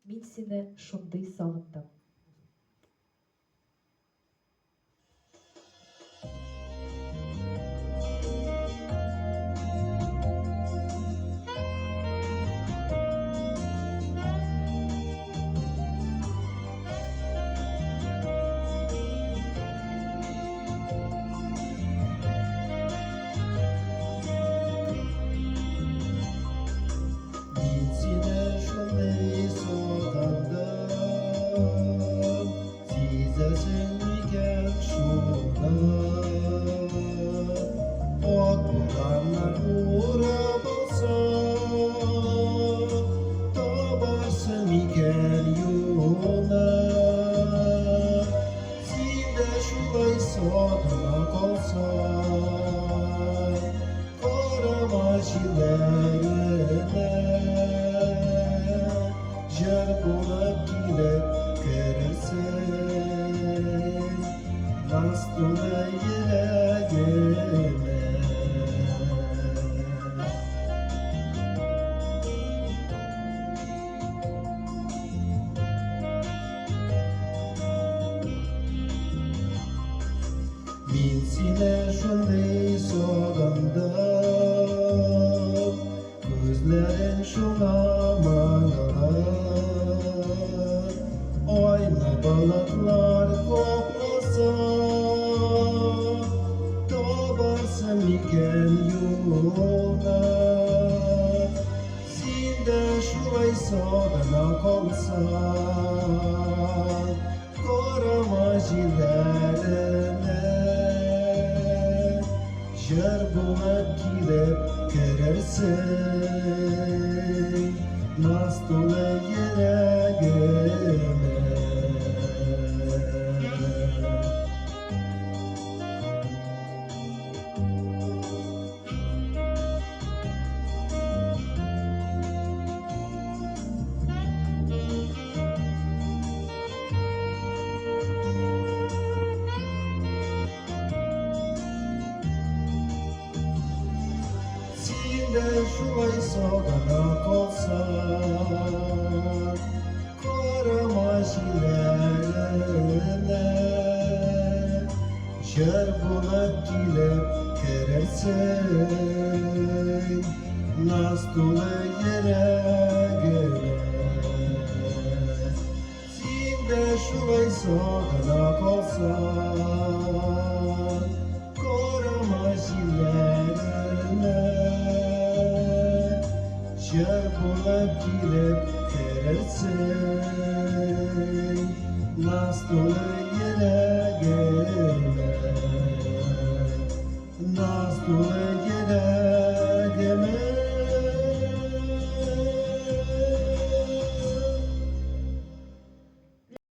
Min sine şonday sağında. İçine şunday soğandım, size sevmiken şuna. Ok bulanlar uğramasa, tabarsın iken yoluna. Size şunday soğana kalsan, karamaşilerine jar bulup gidip gelirsin, nastuna yüreğime. Min sine şunday soğandım, gözlerin şuna manalar. Ayna balıklar koklasa, tabarsın iken yoluna. Sinde şulay soğana kalsan, karamaşilerine jar bulup gidip gelirsin, nastuna yüreğime. Sinde şulay soğana kalsan, karamaşilerine jar bulup gidip gelirsin, nastuna yüreğime. Sinde şulay soğana kalsan, karamaşilerine jar bulup gidip gelirsin, nastuna yüreğime. Nastuna yüreğime.